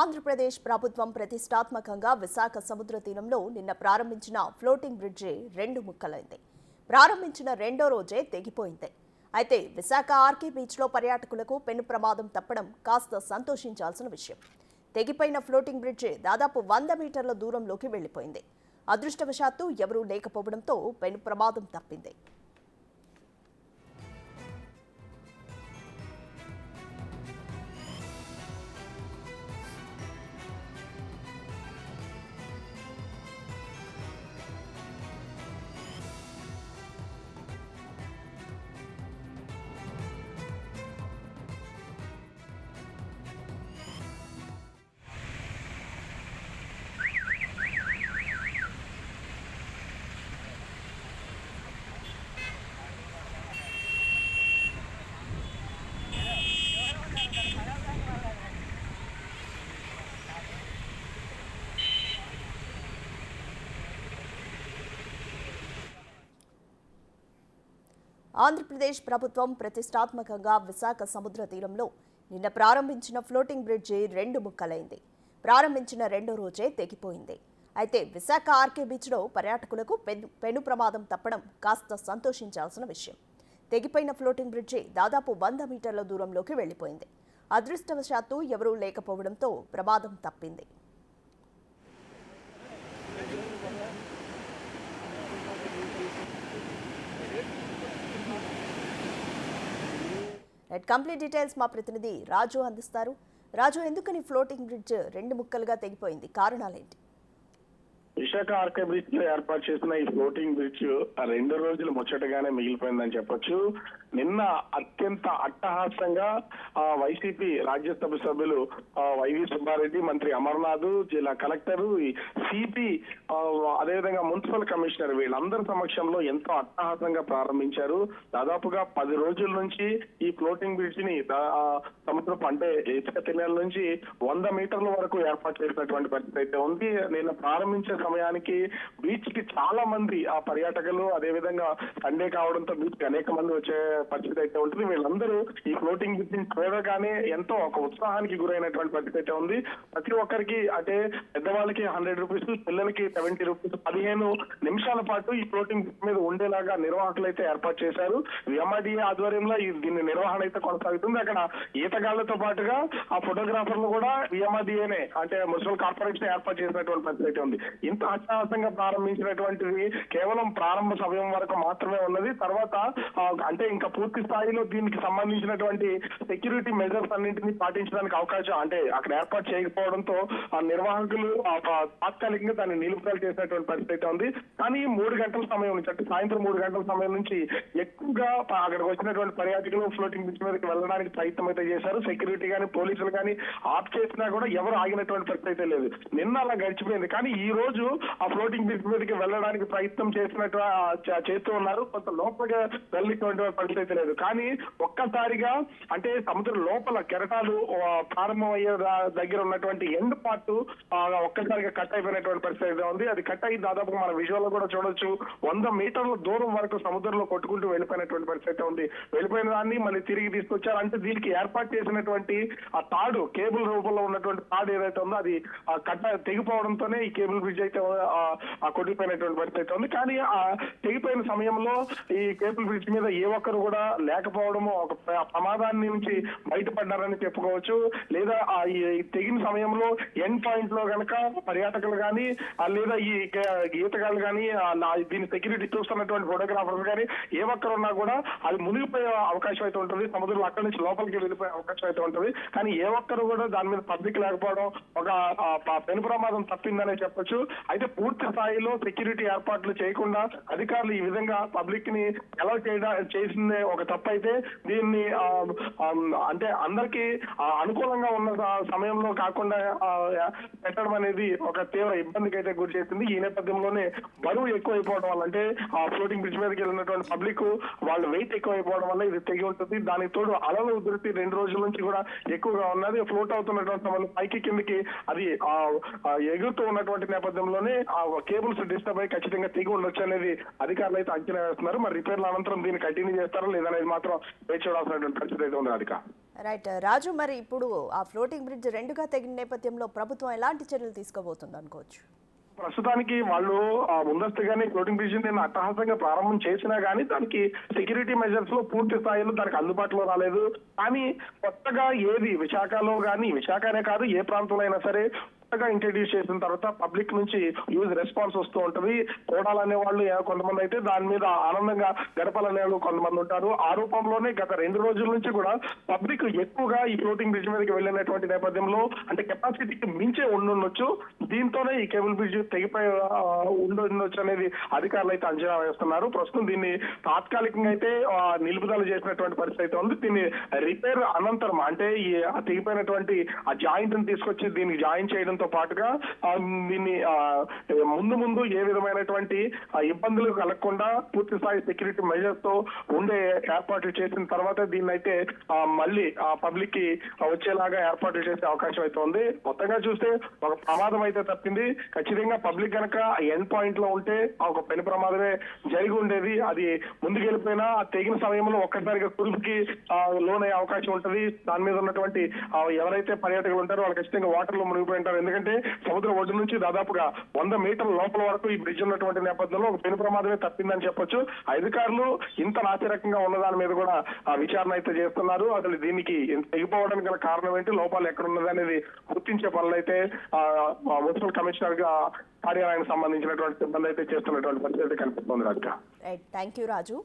ఆంధ్రప్రదేశ్ ప్రభుత్వం ప్రతిష్టాత్మకంగా విశాఖ సముద్ర తీరంలో నిన్న ప్రారంభించిన ఫ్లోటింగ్ బ్రిడ్జి రెండు ముక్కలైంది. ప్రారంభించిన రెండో రోజే తెగిపోయింది. అయితే విశాఖ ఆర్కే బీచ్లో పర్యాటకులకు పెను ప్రమాదం తప్పడం కాస్త సంతోషించాల్సిన విషయం. తెగిపోయిన ఫ్లోటింగ్ బ్రిడ్జి దాదాపు 100 మీటర్ల దూరంలోకి వెళ్లిపోయింది. అదృష్టవశాత్తు ఎవరూ లేకపోవడంతో పెను ప్రమాదం తప్పింది. ఆంధ్రప్రదేశ్ ప్రభుత్వం ప్రతిష్టాత్మకంగా విశాఖ సముద్ర తీరంలో నిన్న ప్రారంభించిన ఫ్లోటింగ్ బ్రిడ్జి రెండు ముక్కలైంది. ప్రారంభించిన రెండో రోజే తెగిపోయింది. అయితే విశాఖ ఆర్కే బీచ్లో పర్యాటకులకు పెను ప్రమాదం తప్పడం కాస్త సంతోషించాల్సిన విషయం. తెగిపోయిన ఫ్లోటింగ్ బ్రిడ్జి దాదాపు 100 మీటర్ల దూరంలోకి వెళ్లిపోయింది. అదృష్టవశాత్తు ఎవరూ లేకపోవడంతో ప్రమాదం తప్పింది. కంప్లీట్ డీటెయిల్స్ మా ప్రతినిధి రాజు అందిస్తారు. రాజు, ఎందుకని ఫ్లోటింగ్ బ్రిడ్జ్ రెండు ముక్కలుగా తెగిపోయింది? కారణాలేంటి? విశాఖ ఆర్కే బ్రిడ్జ్ లో ఏర్పాటు చేసిన ఈ ఫ్లోటింగ్ బ్రిడ్జ్ 2 రోజులు ముచ్చటగానే మిగిలిపోయిందని చెప్పొచ్చు. నిన్న అత్యంత అట్టహాసంగా వైసీపీ రాజ్యసభ సభ్యులు వైవి సుబ్బారెడ్డి, మంత్రి అమర్నాథ్, జిల్లా కలెక్టర్, సిపి, అదేవిధంగా మున్సిపల్ కమిషనర్ వీళ్ళందరి సమక్షంలో ఎంతో అట్టహాసంగా ప్రారంభించారు. దాదాపుగా 10 రోజుల నుంచి ఈ ఫ్లోటింగ్ బ్రిడ్జ్ ని సముద్రపు అంటే ఇసుక తిన్నెల నుంచి 100 మీటర్ల వరకు ఏర్పాటు చేసినటువంటి పరిస్థితి అయితే ఉంది. నిన్న ప్రారంభించే సమయానికి బీచ్ కి చాలా మంది పర్యాటకులు, అదేవిధంగా సండే కావడంతో బీచ్ కి అనేక మంది వచ్చే పరిస్థితి అయితే ఉంటుంది. వీళ్ళందరూ ఈ ఫ్లోటింగ్ బ్రిడ్జ్ ని చూడగానే ఎంతో ఒక ఉత్సాహానికి గురైనటువంటి పరిస్థితి అయితే ఉంది. ప్రతి ఒక్కరికి అంటే పెద్దవాళ్ళకి 100 రూపీస్, పిల్లలకి 70 రూపీస్ 15 నిమిషాల పాటు ఈ ఫ్లోటింగ్ బ్రిడ్జ్ మీద ఉండేలాగా నిర్వాహకులు అయితే ఏర్పాటు చేశారు. విఎంఆర్డీఏ ఆధ్వర్యంలో దీని నిర్వహణ అయితే కొనసాగుతుంది. అక్కడ ఈతగాళ్లతో పాటుగా ఆ ఫోటోగ్రాఫర్లు కూడా విఎంఆర్డీఏనే అంటే మున్సిపల్ కార్పొరేషన్ ఏర్పాటు చేసినటువంటి పరిస్థితి అయితే ఉంది. ఇంత అట్టహాసంగా ప్రారంభించినటువంటిది కేవలం ప్రారంభ సమయం వరకు మాత్రమే ఉన్నది. తర్వాత అంటే ఇంకా పూర్తి స్థాయిలో దీనికి సంబంధించినటువంటి సెక్యూరిటీ మెజర్స్ అన్నింటినీ పాటించడానికి అవకాశం అంటే అక్కడ ఏర్పాటు చేయకపోవడంతో ఆ నిర్వాహకులు తాత్కాలికంగా దాన్ని నిలుపుదల చేసినటువంటి పరిస్థితి ఉంది. కానీ 3 గంటల సమయం నుంచి అంటే సాయంత్రం 3 గంటల సమయం నుంచి ఎక్కువగా అక్కడికి వచ్చినటువంటి పర్యాటకులు ఫ్లోటింగ్ బ్రిడ్జ్ మీదకి వెళ్ళడానికి ప్రయత్నం అయితే చేశారు. సెక్యూరిటీ కానీ పోలీసులు కానీ ఆఫ్ చేసినా కూడా ఎవరు ఆగినటువంటి పరిస్థితి అయితే లేదు. నిన్న అలా గడిచిపోయింది. కానీ ఈ రోజు ఆ ఫ్లోటింగ్ బ్రిడ్జ్ మీదకి వెళ్ళడానికి ప్రయత్నం చేస్తూ ఉన్నారు. కొంత లోపలిగా వెళ్ళినటువంటి పరిస్థితి లేదు. కానీ ఒక్కసారిగా అంటే సముద్రం లోపల కెరటాలు ప్రారంభమయ్యే దగ్గర ఉన్నటువంటి ఎండ్ పార్ట్ ఒక్కసారిగా కట్ అయిపోయినటువంటి పరిస్థితి ఉంది. అది కట్ అయ్యి దాదాపు మన విజువల్ కూడా చూడొచ్చు 100 మీటర్ల దూరం వరకు సముద్రంలో కొట్టుకుంటూ వెళ్ళిపోయినటువంటి పరిస్థితి ఉంది. వెళ్ళిపోయిన దాన్ని మళ్ళీ తిరిగి తీసుకొచ్చారు. అంటే దీనికి ఏర్పాటు చేసినటువంటి ఆ తాడు కేబుల్ రూపంలో ఉన్నటువంటి తాడు ఏదైతే ఉందో అది తెగిపోవడంతోనే ఈ కేబుల్ బ్రిడ్జ్ అయితే కొట్టిపోయినటువంటి పరిస్థితి ఉంది. కానీ ఆ తెగిపోయిన సమయంలో ఈ కేబుల్ బ్రిడ్జ్ మీద ఏ ఒక్కరు కూడా లేకపోవడము ఒక ప్రమాదాన్ని నుంచి బయటపడ్డారని చెప్పుకోవచ్చు. లేదా ఈ తెగిన సమయంలో ఎండ్ పాయింట్ లో గనక పర్యాటకులు కానీ లేదా ఈ ఈతగాళ్ళు కానీ దీని సెక్యూరిటీ చూస్తున్నటువంటి ఫోటోగ్రాఫర్స్ కానీ ఏ ఒక్కరు ఉన్నా కూడా అది మునిగిపోయే అవకాశం అయితే ఉంటుంది. సముద్రంలో అక్కడి నుంచి లోపలికి వెళ్ళిపోయే అవకాశం అయితే ఉంటుంది. కానీ ఏ ఒక్కరు కూడా దాని మీద పబ్లిక్ లేకపోవడం ఒక పెను ప్రమాదం తప్పిందనే చెప్పొచ్చు. అయితే పూర్తి స్థాయిలో సెక్యూరిటీ ఏర్పాట్లు చేయకుండా అధికారులు ఈ విధంగా పబ్లిక్ ని ఎలా చేసిందే ఒక తప్పు అయితే దీన్ని అంటే అందరికీ అనుకూలంగా ఉన్న సమయంలో కాకుండా పెట్టడం అనేది ఒక తీవ్ర ఇబ్బందికి అయితే గురి చేసింది. ఈ నేపథ్యంలోనే బరువు ఎక్కువైపోవడం వల్ల అంటే ఆ ఫ్లోటింగ్ బ్రిడ్జ్ మీదకి వెళ్ళినటువంటి పబ్లిక్ వాళ్ళ వెయిట్ ఎక్కువైపోవడం వల్ల ఇది తెగి ఉంటుంది. దానికి తోడు అలల ఉధృతి 2 రోజుల నుంచి కూడా ఎక్కువగా ఉన్నది. ఫ్లోట్ అవుతున్నటువంటి సమయంలో పైకి కిందకి అది ఎగురుతూ ఉన్నటువంటి నేపథ్యంలోనే ఆ కేబుల్స్ డిస్టర్బ్ అయ్యి ఖచ్చితంగా తెగి ఉండొచ్చు అనేది అధికారులు అయితే అంచనా వేస్తున్నారు. మరి రిపేర్ల అనంతరం దీన్ని కంటిన్యూ చేస్తారో లేదనేది మాత్రం వేచి చూడాల్సినటువంటి పరిస్థితి అయితే ఉంది. అధిక రైట్ రాజు, మరి ఇప్పుడు ఆ ఫ్లోటింగ్ బ్రిడ్జ్ రెండుగా తెగిన నేపథ్యంలో ప్రభుత్వం ఎలాంటి చర్యలు తీసుకోబోతుంది అనుకోవచ్చు? ప్రస్తుతానికి వాళ్ళు ముందస్తుగానే ఫ్లోటింగ్ బ్రిడ్జ్ నేను అట్టహాసంగా ప్రారంభం చేసినా గానీ దానికి సెక్యూరిటీ మెజర్స్ లో పూర్తి స్థాయిలో దానికి అందుబాటులో రాలేదు. కానీ కొత్తగా ఏది విశాఖలో గానీ, విశాఖనే కాదు ఏ ప్రాంతంలో అయినా సరే కొత్తగా ఇంట్రడ్యూస్ చేసిన తర్వాత పబ్లిక్ నుంచి యూజ్ రెస్పాన్స్ వస్తూ ఉంటది. కోడాలనే వాళ్ళు కొంతమంది అయితే దాని మీద ఆనందంగా గడపాలనే వాళ్ళు కొంతమంది ఉంటారు. ఆ రూపంలోనే గత 2 రోజుల నుంచి కూడా పబ్లిక్ ఎక్కువగా ఈ ఫ్లోటింగ్ బ్రిడ్జ్ మీదకి వెళ్ళినటువంటి నేపథ్యంలో అంటే కెపాసిటీకి మించే ఉండుండొచ్చు. దీంతోనే ఈ కేబుల్ బ్రిడ్జ్ తెగిపోయి ఉండొచ్చు అనేది అధికారులు అయితే అంచనా వేస్తున్నారు. ప్రస్తుతం దీన్ని తాత్కాలికంగా అయితే నిలుపుదల చేసినటువంటి పరిస్థితి అయితే ఉంది. దీన్ని రిపేర్ అనంతరం అంటే ఈ తెగిపోయినటువంటి ఆ జాయింట్ ని తీసుకొచ్చి దీన్ని జాయిన్ చేయడంతో పాటుగా దీన్ని ముందు ఏ విధమైనటువంటి ఇబ్బందులు కలగకుండా పూర్తి స్థాయి సెక్యూరిటీ మెజర్స్ తో ఉండే ఏర్పాట్లు చేసిన తర్వాత దీన్ని అయితే మళ్ళీ పబ్లిక్ కి వచ్చేలాగా ఏర్పాట్లు చేసే అవకాశం అయితే ఉంది. మొత్తంగా చూస్తే ఒక ప్రమాదం అయితే తప్పింది. ఖచ్చితంగా పబ్లిక్ కనుక ఎండ్ పాయింట్ లో ఉంటే ఒక పెను ప్రమాదమే జరిగి ఉండేది. అది ముందుకెళ్ళిపోయినా ఆ తెగిన సమయంలో ఒక్కసారిగా కురుపుకి లోనయ్యే అవకాశం ఉంటది. దాని మీద ఉన్నటువంటి ఎవరైతే పర్యాటకులు ఉంటారో వాళ్ళు ఖచ్చితంగా వాటర్ లో మునిగిపోయి ఉంటారు. ఎందుకంటే సముద్రం ఒడ్డు నుంచి దాదాపుగా 100 మీటర్ల లోపల వరకు ఈ బ్రిడ్జ్ ఉన్నటువంటి నేపథ్యంలో ఒక పెను ప్రమాదమే తప్పిందని చెప్పొచ్చు. అధికారులు ఇంత నాసిరకంగా ఉన్న దాని మీద కూడా విచారణ అయితే చేస్తున్నారు. అసలు దీనికి తెగిపోవడానికి గల కారణం ఏంటి, లోపాలు ఎక్కడ ఉన్నది అనేది గుర్తించే పనులు అయితే మున్సిపల్ కమిషనర్ గా కార్యాలయానికి సంబంధించినటువంటి సిబ్బంది అయితే చేస్తున్నటువంటి పరిస్థితి కనిపిస్తుంది. Right, thank you Raju.